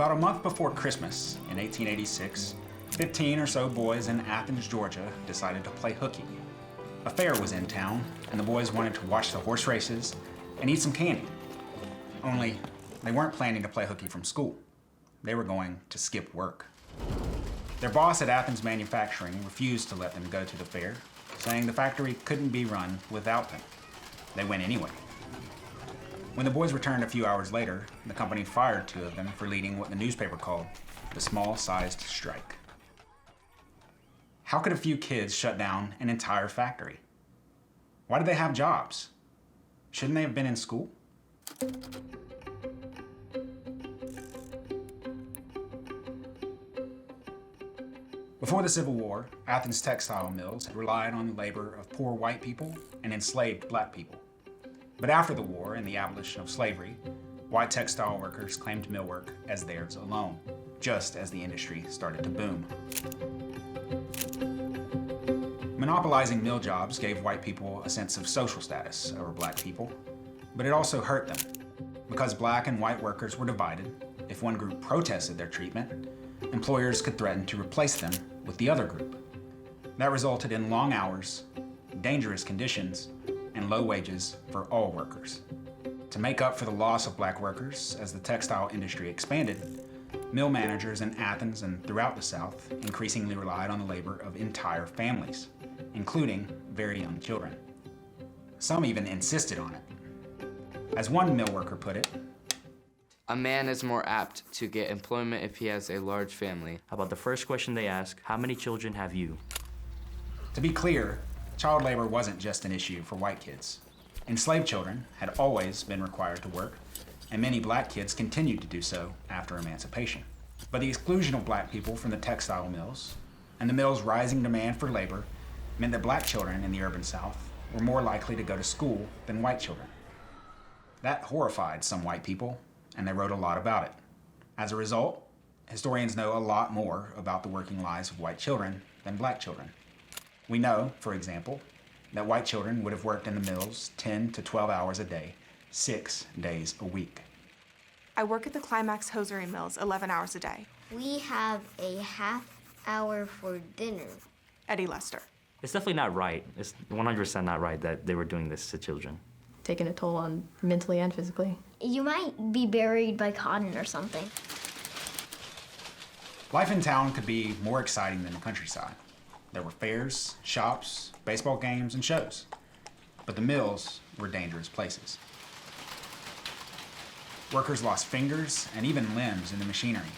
About a month before Christmas in 1886, 15 or so boys in Athens, Georgia decided to play hooky. A fair was in town, and the boys wanted to watch the horse races and eat some candy. Only, they weren't planning to play hooky from school. They were going to skip work. Their boss at Athens Manufacturing refused to let them go to the fair, saying the factory couldn't be run without them. They went anyway. When the boys returned a few hours later, the company fired 2 of them for leading what the newspaper called the small-sized strike. How could a few kids shut down an entire factory? Why did they have jobs? Shouldn't they have been in school? Before the Civil War, Athens textile mills had relied on the labor of poor white people and enslaved black people. But after the war and the abolition of slavery, white textile workers claimed mill work as theirs alone, just as the industry started to boom. Monopolizing mill jobs gave white people a sense of social status over black people, but it also hurt them. Because black and white workers were divided, if one group protested their treatment, employers could threaten to replace them with the other group. That resulted in long hours, dangerous conditions, and low wages for all workers. To make up for the loss of black workers as the textile industry expanded, mill managers in Athens and throughout the South increasingly relied on the labor of entire families, including very young children. Some even insisted on it. As one mill worker put it, "A man is more apt to get employment if he has a large family." How about the first question they ask, how many children have you? To be clear, child labor wasn't just an issue for white kids. Enslaved children had always been required to work, and many black kids continued to do so after emancipation. But the exclusion of black people from the textile mills and the mills' rising demand for labor meant that black children in the urban South were more likely to go to school than white children. That horrified some white people, and they wrote a lot about it. As a result, historians know a lot more about the working lives of white children than black children. We know, for example, that white children would have worked in the mills 10 to 12 hours a day, 6 days a week. I work at the Climax Hosiery Mills 11 hours a day. We have a half hour for dinner. Eddie Lester. It's definitely not right. It's 100% not right that they were doing this to children. Taking a toll on mentally and physically. You might be buried by cotton or something. Life in town could be more exciting than the countryside. There were fairs, shops, baseball games, and shows. But the mills were dangerous places. Workers lost fingers and even limbs in the machinery.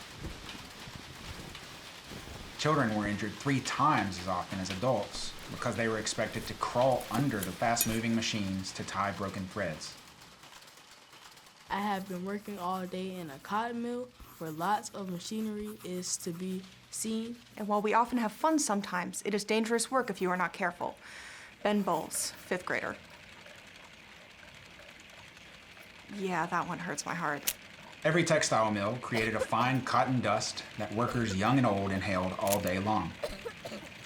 Children were injured 3 times as often as adults because they were expected to crawl under the fast-moving machines to tie broken threads. I have been working all day in a cotton mill where lots of machinery is to be seen. And while we often have fun sometimes, it is dangerous work if you are not careful. Ben Bowles, 5th grader. Yeah, that one hurts my heart. Every textile mill created a fine cotton dust that workers young and old inhaled all day long.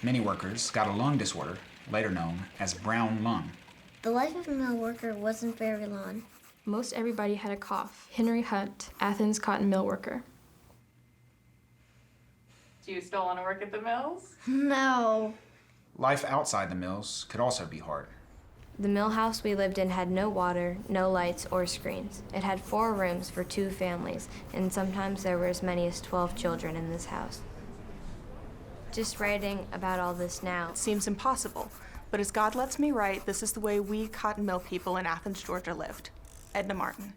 Many workers got a lung disorder, later known as brown lung. The life of a mill worker wasn't very long. Most everybody had a cough. Henry Hunt, Athens cotton mill worker. Do you still want to work at the mills? No. Life outside the mills could also be hard. The mill house we lived in had no water, no lights, or screens. It had 4 rooms for 2 families, and sometimes there were as many as 12 children in this house. Just writing about all this now seems impossible, but as God lets me write, this is the way we cotton mill people in Athens, Georgia lived. Edna Martin.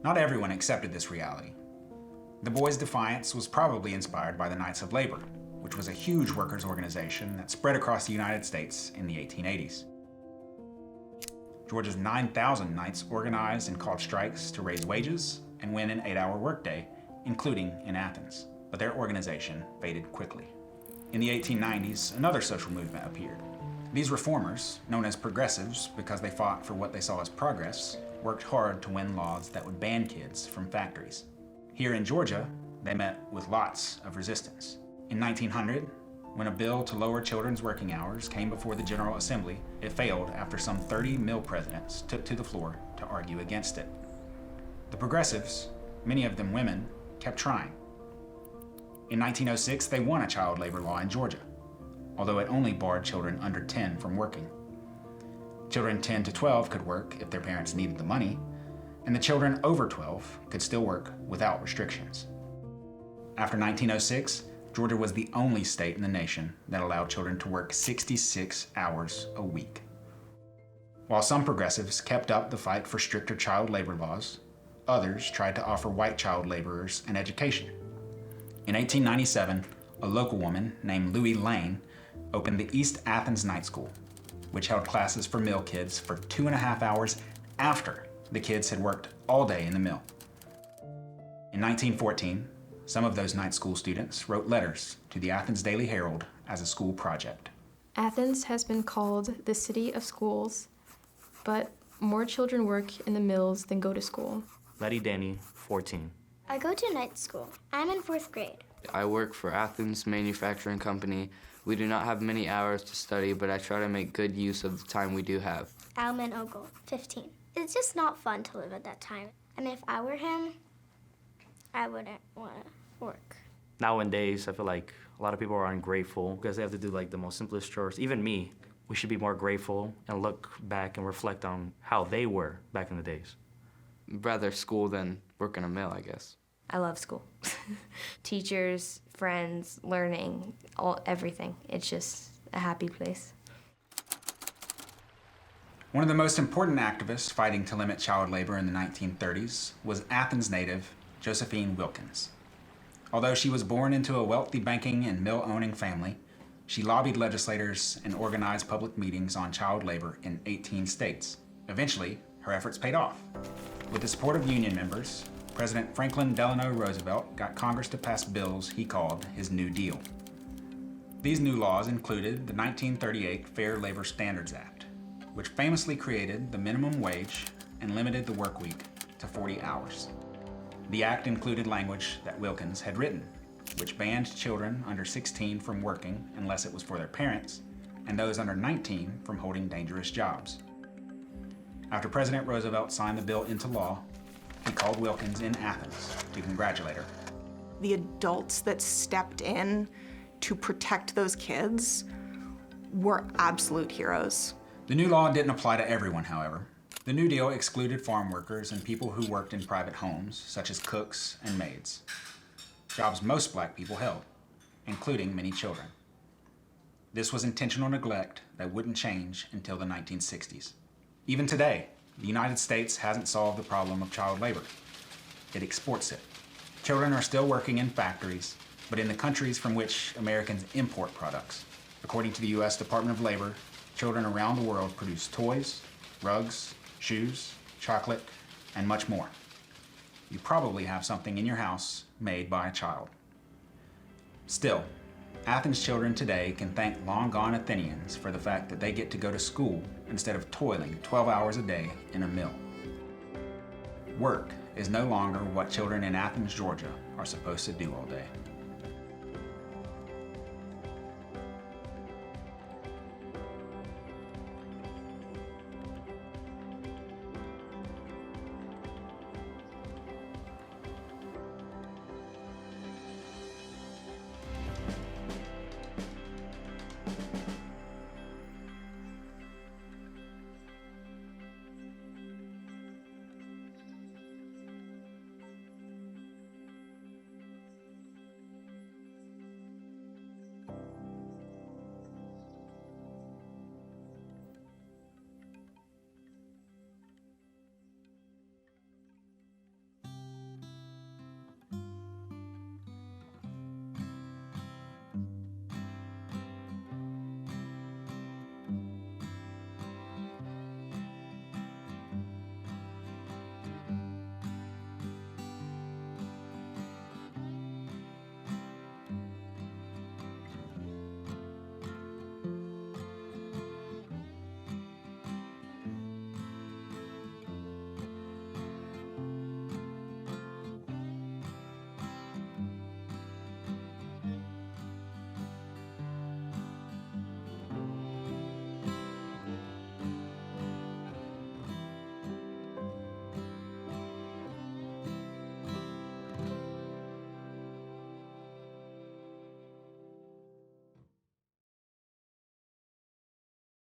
Not everyone accepted this reality. The boys' defiance was probably inspired by the Knights of Labor, which was a huge workers' organization that spread across the United States in the 1880s. Georgia's 9,000 Knights organized and called strikes to raise wages and win an 8-hour workday, including in Athens. But their organization faded quickly. In the 1890s, another social movement appeared. These reformers, known as progressives because they fought for what they saw as progress, worked hard to win laws that would ban kids from factories. Here in Georgia, they met with lots of resistance. In 1900, when a bill to lower children's working hours came before the General Assembly, it failed after some 30 mill presidents took to the floor to argue against it. The progressives, many of them women, kept trying. In 1906, they won a child labor law in Georgia, although it only barred children under 10 from working. Children 10 to 12 could work if their parents needed the money, and the children over 12 could still work without restrictions. After 1906, Georgia was the only state in the nation that allowed children to work 66 hours a week. While some progressives kept up the fight for stricter child labor laws, others tried to offer white child laborers an education. In 1897, a local woman named Louise Lane opened the East Athens Night School, which held classes for mill kids for 2.5 hours after the kids had worked all day in the mill. In 1914, some of those night school students wrote letters to the Athens Daily Herald as a school project. Athens has been called the city of schools, but more children work in the mills than go to school. Letty Denny, 14. I go to night school. I'm in 4th grade. I work for Athens Manufacturing Company. We do not have many hours to study, but I try to make good use of the time we do have. Alman Ogle, 15. It's just not fun to live at that time. I mean, if I were him, I wouldn't want to work. Nowadays, I feel like a lot of people are ungrateful because they have to do like the most simplest chores. Even me, we should be more grateful and look back and reflect on how they were back in the days. Rather school than work in a mill, I guess. I love school. Teachers, friends, learning, everything. It's just a happy place. One of the most important activists fighting to limit child labor in the 1930s was Athens native Josephine Wilkins. Although she was born into a wealthy banking and mill-owning family, she lobbied legislators and organized public meetings on child labor in 18 states. Eventually, her efforts paid off. With the support of union members, President Franklin Delano Roosevelt got Congress to pass bills he called his New Deal. These new laws included the 1938 Fair Labor Standards Act, which famously created the minimum wage and limited the work week to 40 hours. The act included language that Wilkins had written, which banned children under 16 from working unless it was for their parents, and those under 19 from holding dangerous jobs. After President Roosevelt signed the bill into law, he called Wilkins in Athens to congratulate her. The adults that stepped in to protect those kids were absolute heroes. The new law didn't apply to everyone, however. The New Deal excluded farm workers and people who worked in private homes, such as cooks and maids, jobs most black people held, including many children. This was intentional neglect that wouldn't change until the 1960s. Even today, the United States hasn't solved the problem of child labor. It exports it. Children are still working in factories, but in the countries from which Americans import products. According to the U.S. Department of Labor, children around the world produce toys, rugs, shoes, chocolate, and much more. You probably have something in your house made by a child. Still, Athens children today can thank long-gone Athenians for the fact that they get to go to school instead of toiling 12 hours a day in a mill. Work is no longer what children in Athens, Georgia are supposed to do all day.